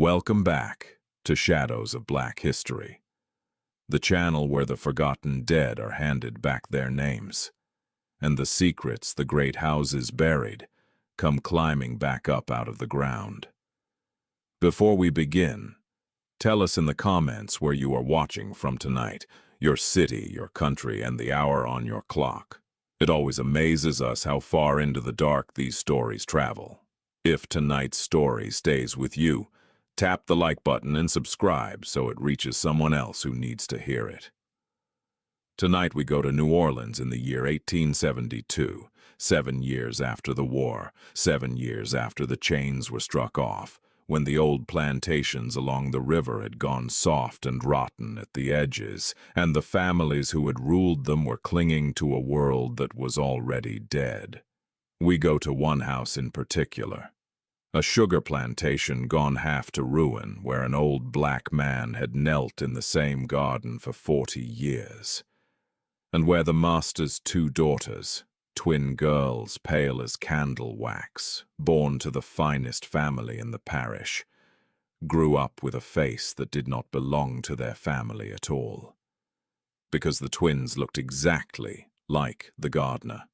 Welcome back to Shadows of Black History, the channel where the forgotten dead are handed back their names, and the secrets the great houses buried come climbing back up out of the ground. Before we begin, tell us in the comments where you are watching from tonight, your city, your country, and the hour on your clock. It always amazes us how far into the dark these stories travel. If tonight's story stays with you, tap the like button and subscribe so it reaches someone else who needs to hear it. Tonight we go to New Orleans in the year 1872, 7 years after the war, 7 years after the chains were struck off, when the old plantations along the river had gone soft and rotten at the edges, and the families who had ruled them were clinging to a world that was already dead. We go to one house in particular. A sugar plantation gone half to ruin, where an old black man had knelt in the same garden for 40 years, and where the master's 2 daughters, twin girls pale as candle wax, born to the finest family in the parish, grew up with a face that did not belong to their family at all, because the twins looked exactly like the gardener,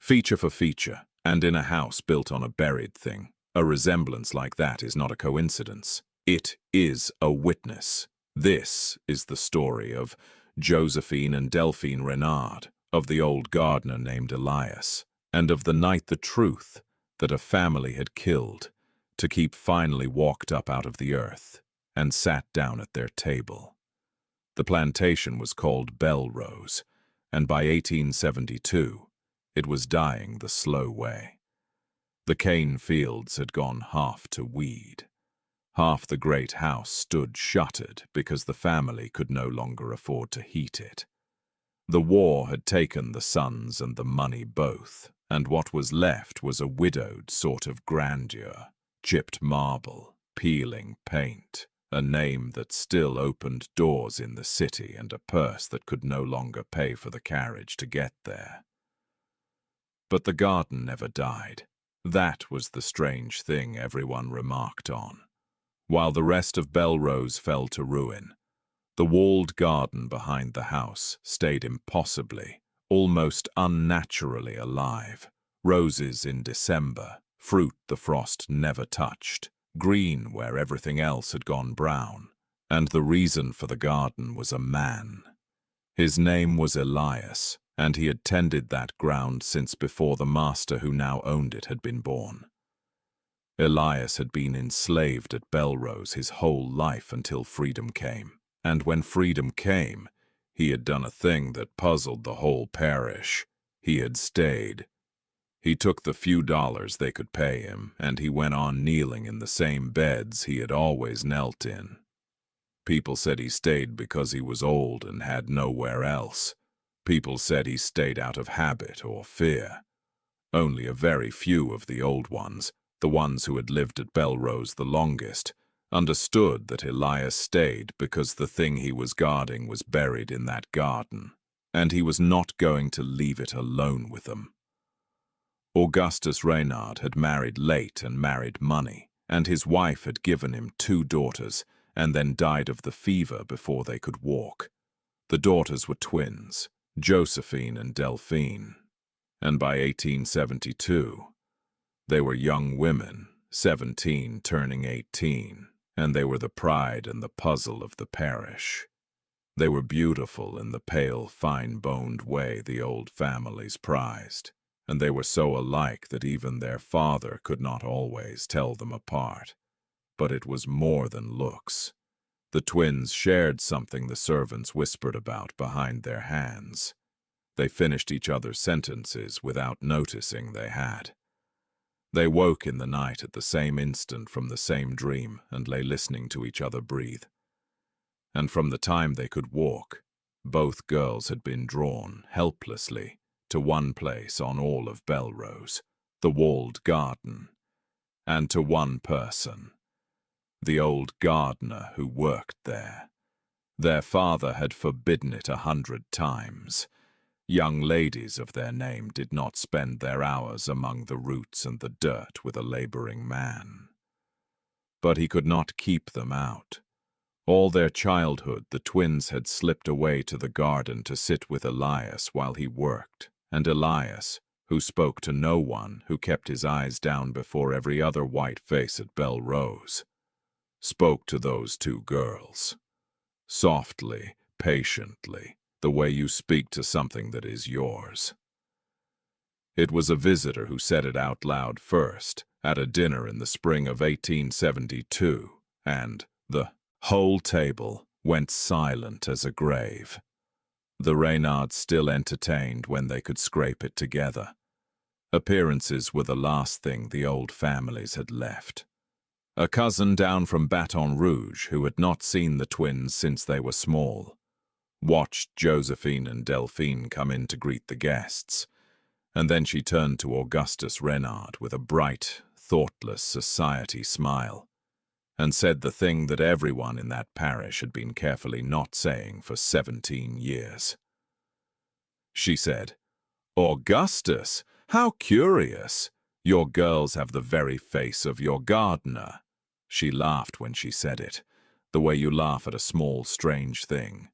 feature for feature, and in a house built on a buried thing. A resemblance like that is not a coincidence. It is a witness. This is the story of Josephine and Delphine Renard, of the old gardener named Elias, and of the night the truth that a family had killed to keep finally walked up out of the earth and sat down at their table. The plantation was called Belrose, and by 1872 it was dying the slow way. The cane fields had gone half to weed. Half the great house stood shuttered because the family could no longer afford to heat it. The war had taken the sons and the money both, and what was left was a widowed sort of grandeur, chipped marble, peeling paint, a name that still opened doors in the city and a purse that could no longer pay for the carriage to get there. But the garden never died. That was the strange thing everyone remarked on. While the rest of Belrose fell to ruin, the walled garden behind the house stayed impossibly, almost unnaturally alive. Roses in December, fruit the frost never touched, green where everything else had gone brown. And the reason for the garden was a man. His name was Elias, and he had tended that ground since before the master who now owned it had been born. Elias had been enslaved at Belrose his whole life until freedom came, and when freedom came, he had done a thing that puzzled the whole parish. He had stayed. He took the few dollars they could pay him, and he went on kneeling in the same beds he had always knelt in. People said he stayed because he was old and had nowhere else. People said he stayed out of habit or fear. Only a very few of the old ones, the ones who had lived at Belrose the longest, understood that Elias stayed because the thing he was guarding was buried in that garden, and he was not going to leave it alone with them. Augustus Reynard had married late and married money, and his wife had given him 2 daughters and then died of the fever before they could walk. The daughters were twins, Josephine and Delphine, and by 1872, they were young women, 17 turning 18, and they were the pride and the puzzle of the parish. They were beautiful in the pale, fine-boned way the old families prized, and they were so alike that even their father could not always tell them apart. But it was more than looks. The twins shared something the servants whispered about behind their hands. They finished each other's sentences without noticing they had. They woke in the night at the same instant from the same dream and lay listening to each other breathe. And from the time they could walk, both girls had been drawn, helplessly, to one place on all of Belrose, the walled garden, and to one person, the old gardener who worked there. Their father had forbidden it 100 times. Young ladies of their name did not spend their hours among the roots and the dirt with a laboring man. but he could not keep them out. All their childhood, the twins had slipped away to the garden to sit with Elias while he worked, and Elias, who spoke to no one, who kept his eyes down before every other white face at Belrose, spoke to those two girls. Softly, patiently, the way you speak to something that is yours. It was a visitor who said it out loud first, at a dinner in the spring of 1872, and the whole table went silent as a grave. The Reynards still entertained when they could scrape it together. Appearances were the last thing the old families had left. A cousin down from Baton Rouge, who had not seen the twins since they were small, watched Josephine and Delphine come in to greet the guests, and then she turned to Augustus Reynard with a bright, thoughtless society smile, and said the thing that everyone in that parish had been carefully not saying for 17 years. She said, "Augustus, how curious! Your girls have the very face of your gardener." She laughed when she said it, the way you laugh at a small, strange thing.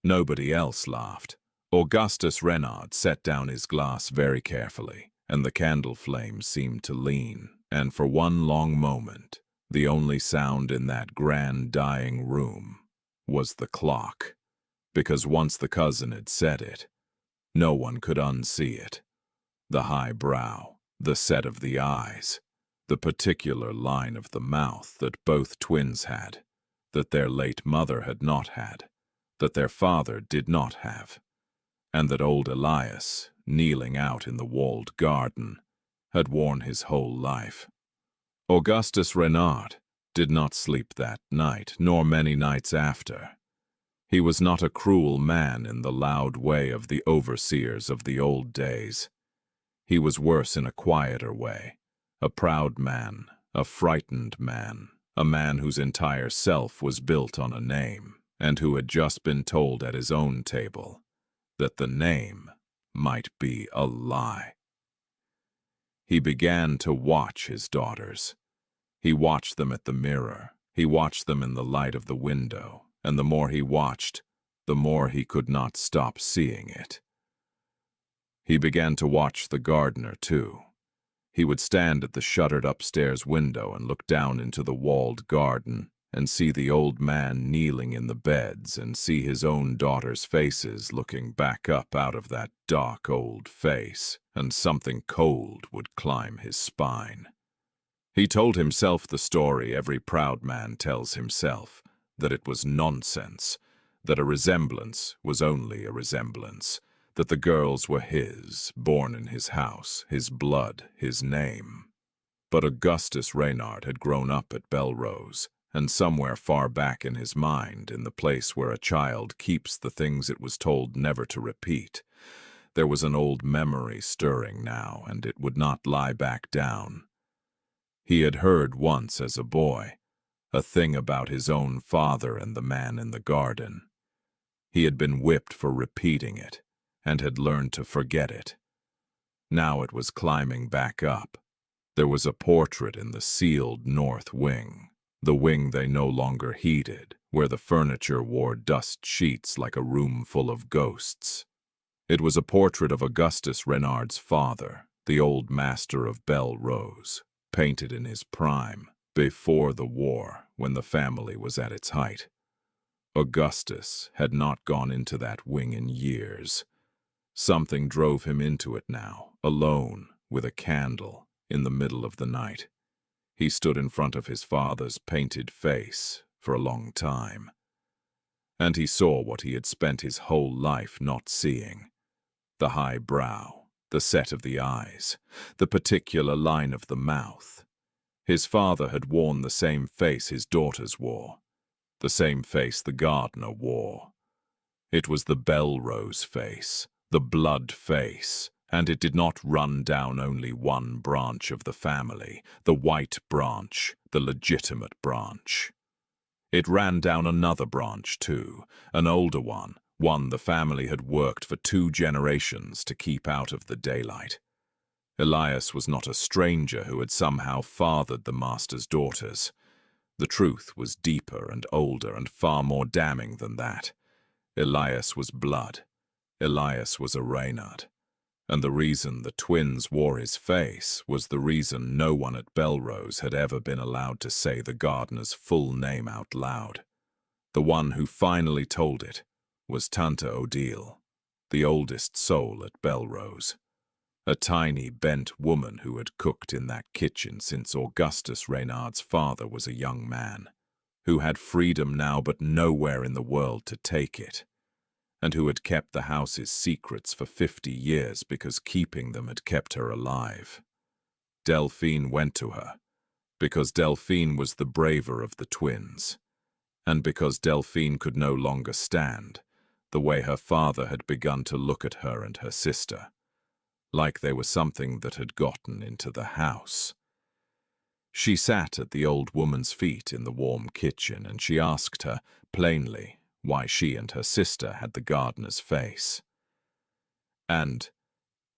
Nobody else laughed. Augustus Reynard set down his glass very carefully, and the candle flame seemed to lean, and for one long moment, the only sound in that grand dying room was the clock, because once the cousin had said it, no one could unsee it. The high brow, the set of the eyes, the particular line of the mouth that both twins had, that their late mother had not had, that their father did not have, and that old Elias, kneeling out in the walled garden, had worn his whole life. Augustus Reynard did not sleep that night, nor many nights after. He was not a cruel man in the loud way of the overseers of the old days. He was worse in a quieter way, a proud man, a frightened man, a man whose entire self was built on a name, and who had just been told at his own table that the name might be a lie. He began to watch his daughters. He watched them at the mirror. He watched them in the light of the window, and the more he watched, the more he could not stop seeing it. He began to watch the gardener, too. He would stand at the shuttered upstairs window and look down into the walled garden and see the old man kneeling in the beds and see his own daughters' faces looking back up out of that dark old face, and something cold would climb his spine. He told himself the story every proud man tells himself, that it was nonsense, that a resemblance was only a resemblance, that the girls were his, born in his house, his blood, his name. But Augustus Reynard had grown up at Belrose, and somewhere far back in his mind, in the place where a child keeps the things it was told never to repeat, there was an old memory stirring now, and it would not lie back down. He had heard once as a boy a thing about his own father and the man in the garden. He had been whipped for repeating it, and had learned to forget it. Now it was climbing back up. There was a portrait in the sealed north wing, the wing they no longer heeded, where the furniture wore dust sheets like a room full of ghosts. It was a portrait of Augustus Reynard's father, the old master of Belrose, painted in his prime, before the war, when the family was at its height. Augustus had not gone into that wing in years. Something drove him into it now, alone, with a candle, in the middle of the night. He stood in front of his father's painted face for a long time, and he saw what he had spent his whole life not seeing: the high brow, the set of the eyes, the particular line of the mouth. His father had worn the same face his daughters wore, the same face the gardener wore. It was the Belrose face, the blood face, and it did not run down only one branch of the family, the white branch, the legitimate branch. It ran down another branch too, an older one the family had worked for 2 generations to keep out of the daylight. Elias was not a stranger who had somehow fathered the master's daughters. The truth was deeper and older and far more damning than that. Elias was blood. Elias was a Reynard. And the reason the twins wore his face was the reason no one at Belrose had ever been allowed to say the gardener's full name out loud. The one who finally told it was Tanta Odile, the oldest soul at Belrose. A tiny, bent woman who had cooked in that kitchen since Augustus Reynard's father was a young man, who had freedom now but nowhere in the world to take it, and who had kept the house's secrets for 50 years because keeping them had kept her alive. Delphine went to her, because Delphine was the braver of the twins, and because Delphine could no longer stand the way her father had begun to look at her and her sister, like they were something that had gotten into the house. She sat at the old woman's feet in the warm kitchen, and she asked her, plainly, why she and her sister had the gardener's face. And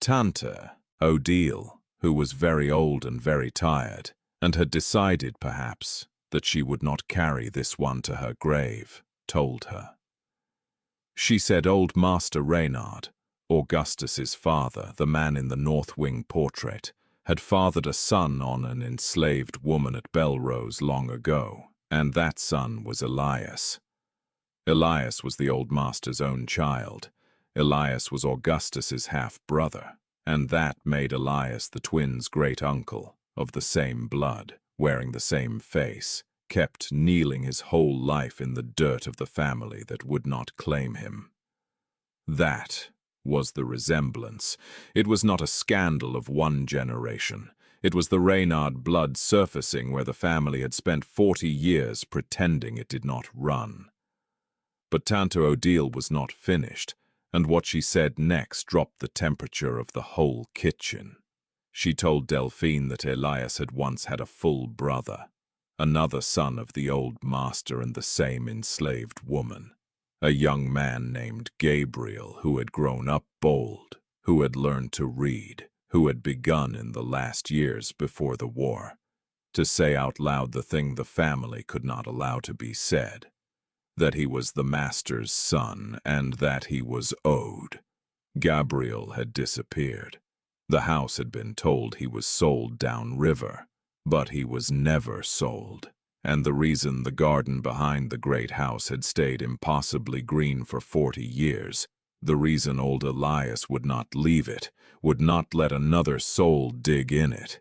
Tante Odile, who was very old and very tired, and had decided, perhaps, that she would not carry this one to her grave, told her. She said old Master Reynard, Augustus's father, the man in the North Wing portrait, had fathered a son on an enslaved woman at Belrose long ago, and that son was Elias. Elias was the old master's own child. Elias was Augustus's half-brother, and that made Elias the twins' great-uncle, of the same blood, wearing the same face, kept kneeling his whole life in the dirt of the family that would not claim him. That was the resemblance. It was not a scandal of one generation. It was the Reynard blood surfacing where the family had spent 40 years pretending it did not run. But Tante Odile was not finished, and what she said next dropped the temperature of the whole kitchen. She told Delphine that Elias had once had a full brother, another son of the old master and the same enslaved woman, a young man named Gabriel who had grown up bold, who had learned to read, who had begun in the last years before the war to say out loud the thing the family could not allow to be said, that he was the master's son and that he was owed. Gabriel had disappeared. The house had been told he was sold downriver, but he was never sold, and the reason the garden behind the great house had stayed impossibly green for 40 years, the reason old Elias would not leave it, would not let another soul dig in it,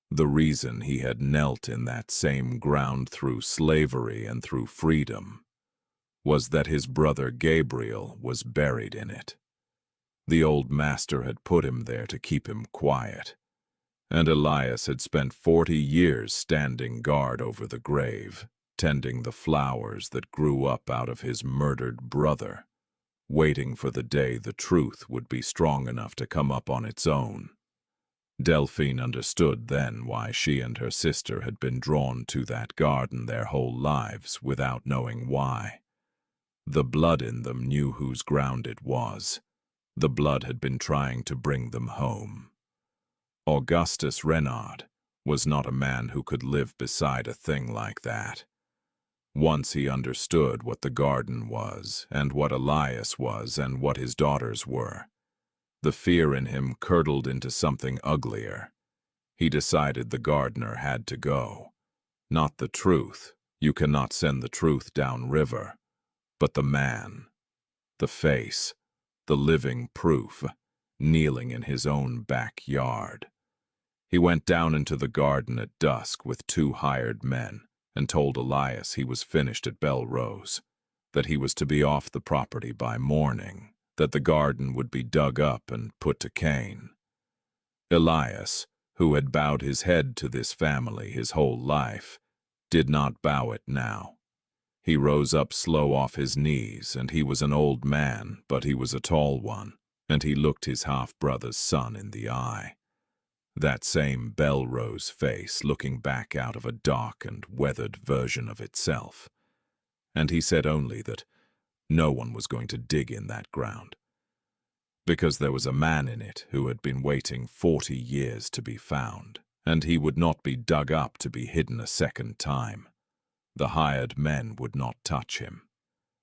the reason he had knelt in that same ground through slavery and through freedom, was that his brother Gabriel was buried in it. The old master had put him there to keep him quiet, and Elias had spent 40 years standing guard over the grave, tending the flowers that grew up out of his murdered brother, waiting for the day the truth would be strong enough to come up on its own. Delphine understood then why she and her sister had been drawn to that garden their whole lives without knowing why. The blood in them knew whose ground it was. The blood had been trying to bring them home. Augustus Reynard was not a man who could live beside a thing like that. Once he understood what the garden was, and what Elias was, and what his daughters were, the fear in him curdled into something uglier. He decided the gardener had to go. Not the truth. You cannot send the truth downriver. But the man, the face, the living proof, kneeling in his own backyard. He went down into the garden at dusk with 2 hired men and told Elias he was finished at Belrose, that he was to be off the property by morning, that the garden would be dug up and put to cane. Elias, who had bowed his head to this family his whole life, did not bow it now. He rose up slow off his knees, and he was an old man, but he was a tall one, and he looked his half-brother's son in the eye. That same Belrose face looking back out of a dark and weathered version of itself. And he said only that no one was going to dig in that ground, because there was a man in it who had been waiting 40 years to be found, and he would not be dug up to be hidden a second time. The hired men would not touch him.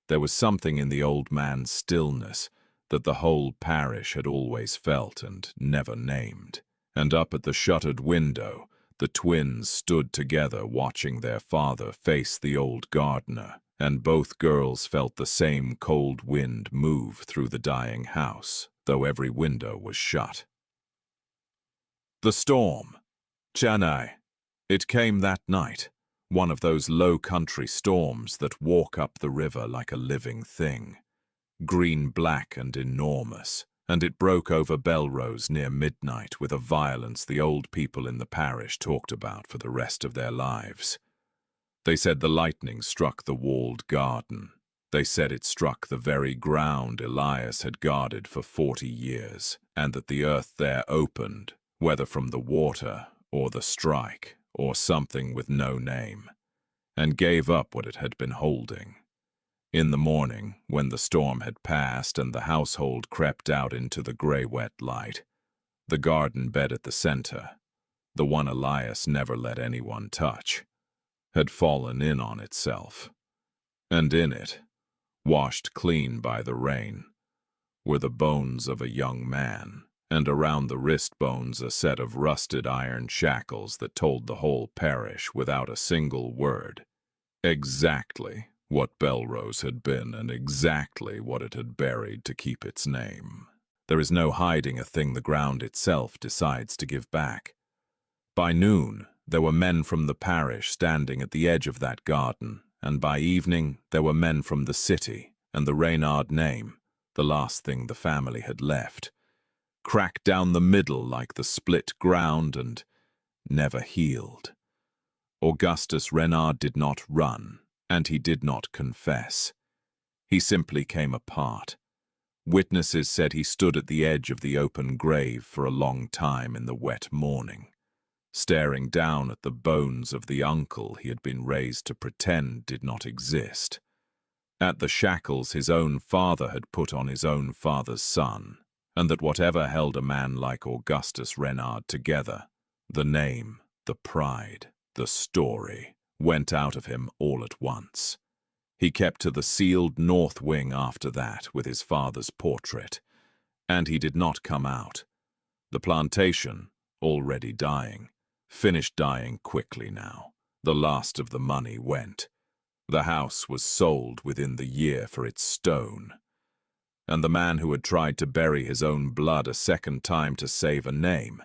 There was something in the old man's stillness that the whole parish had always felt and never named. And up at the shuttered window, the twins stood together watching their father face the old gardener, and both girls felt the same cold wind move through the dying house, though every window was shut. The storm. Chennai. It came that night, one of those low-country storms that walk up the river like a living thing, green-black and enormous, and it broke over Belrose near midnight with a violence the old people in the parish talked about for the rest of their lives. They said the lightning struck the walled garden. They said it struck the very ground Elias had guarded for 40 years, and that the earth there opened, whether from the water or the strike, or something with no name, and gave up what it had been holding. In the morning, when the storm had passed and the household crept out into the grey-wet light, the garden bed at the center, the one Elias never let anyone touch, had fallen in on itself. And in it, washed clean by the rain, were the bones of a young man, and around the wrist bones a set of rusted iron shackles that told the whole parish without a single word exactly what Belrose had been and exactly what it had buried to keep its name. There is no hiding a thing the ground itself decides to give back. By noon, there were men from the parish standing at the edge of that garden, and by evening there were men from the city, and the Reynard name, the last thing the family had left, cracked down the middle like the split ground and never healed. Augustus Renard did not run, and he did not confess. He simply came apart. Witnesses said he stood at the edge of the open grave for a long time in the wet morning, staring down at the bones of the uncle he had been raised to pretend did not exist, at the shackles his own father had put on his own father's son, and that whatever held a man like Augustus Renard together, the name, the pride, the story, went out of him all at once. He kept to the sealed north wing after that with his father's portrait, and he did not come out. The plantation, already dying, finished dying quickly now. The last of the money went. The house was sold within the year for its stone, and the man who had tried to bury his own blood a second time to save a name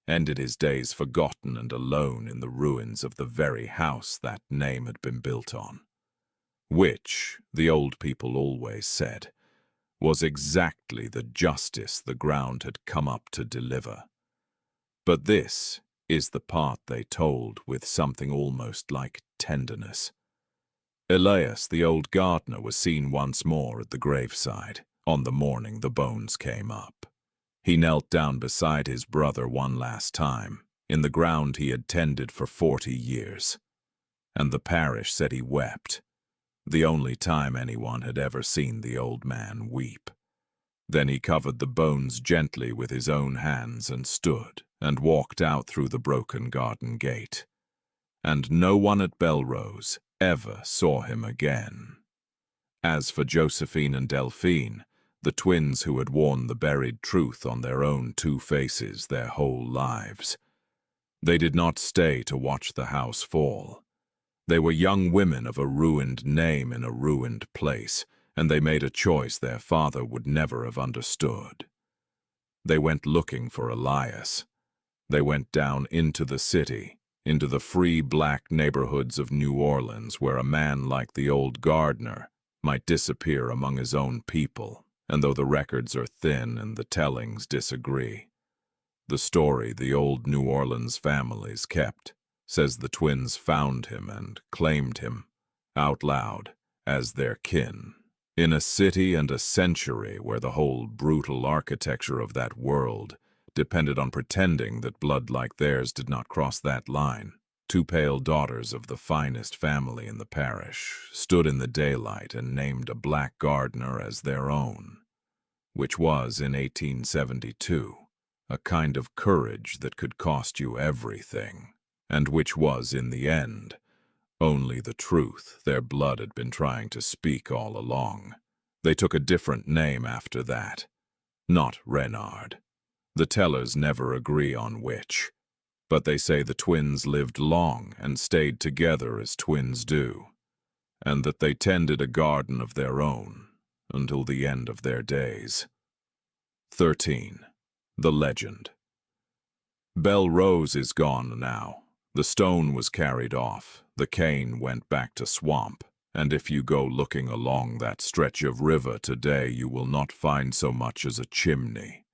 ended his days forgotten and alone in the ruins of the very house that name had been built on, which, the old people always said, was exactly the justice the ground had come up to deliver. But this is the part they told with something almost like tenderness. Elias, the old gardener, was seen once more at the graveside on the morning the bones came up. He knelt down beside his brother one last time, in the ground he had tended for 40 years, and the parish said he wept, the only time anyone had ever seen the old man weep. Then he covered the bones gently with his own hands and stood and walked out through the broken garden gate. And no one at Belrose ever saw him again. As for Josephine and Delphine, the twins who had worn the buried truth on their own two faces their whole lives, they did not stay to watch the house fall. They were young women of a ruined name in a ruined place, and they made a choice their father would never have understood. They went looking for Elias. They went down into the city, into the free black neighborhoods of New Orleans, where a man like the old gardener might disappear among his own people, and though the records are thin and the tellings disagree, the story the old New Orleans families kept says the twins found him and claimed him, out loud, as their kin, in a city and a century where the whole brutal architecture of that world depended on pretending that blood like theirs did not cross that line. Two pale daughters of the finest family in the parish stood in the daylight and named a black gardener as their own, which was, in 1872, a kind of courage that could cost you everything, and which was, in the end, only the truth their blood had been trying to speak all along. They took a different name after that, not Reynard. The tellers never agree on which, but they say the twins lived long and stayed together as twins do, and that they tended a garden of their own until the end of their days. 13. The Legend. Belle Rose is gone now. The stone was carried off, the cane went back to swamp, and if you go looking along that stretch of river today, you will not find so much as a chimney.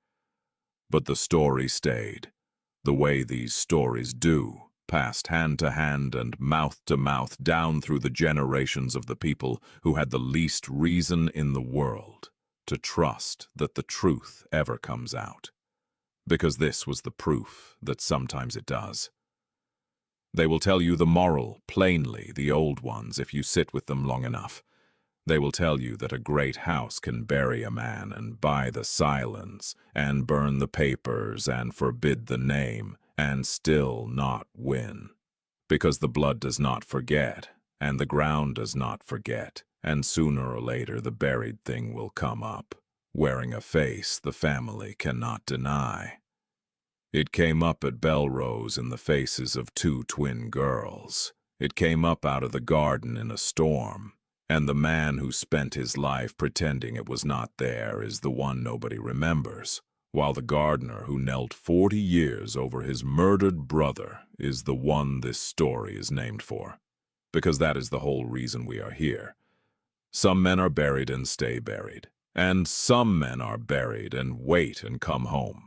But the story stayed, the way these stories do, passed hand to hand and mouth to mouth down through the generations of the people who had the least reason in the world to trust that the truth ever comes out. Because this was the proof that sometimes it does. They will tell you the moral plainly, the old ones, if you sit with them long enough. They will tell you that a great house can bury a man and buy the silence and burn the papers and forbid the name and still not win. Because the blood does not forget and the ground does not forget, and sooner or later the buried thing will come up, wearing a face the family cannot deny. It came up at Belle Rose in the faces of two twin girls. It came up out of the garden in a storm, and the man who spent his life pretending it was not there is the one nobody remembers, while the gardener who knelt 40 years over his murdered brother is the one this story is named for. Because that is the whole reason we are here. Some men are buried and stay buried, and some men are buried and wait and come home.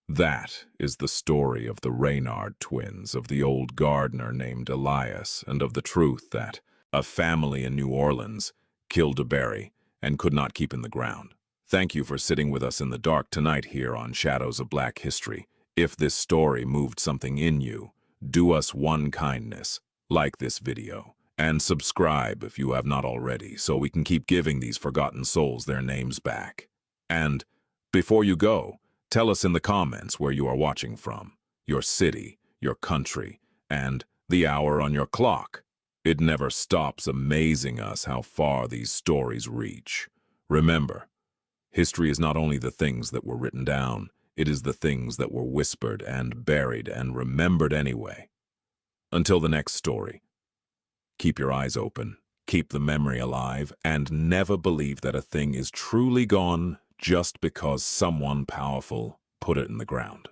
That is the story of the Reynard twins, of the old gardener named Elias, and of the truth that a family in New Orleans killed a berry and could not keep in the ground. Thank you for sitting with us in the dark tonight here on Shadows of Black History. If this story moved something in you, do us one kindness, like this video, and subscribe if you have not already, so we can keep giving these forgotten souls their names back. And before you go, tell us in the comments where you are watching from, your city, your country, and the hour on your clock. It never stops amazing us how far these stories reach. Remember, history is not only the things that were written down, it is the things that were whispered and buried and remembered anyway. Until the next story, keep your eyes open, keep the memory alive, and never believe that a thing is truly gone just because someone powerful put it in the ground.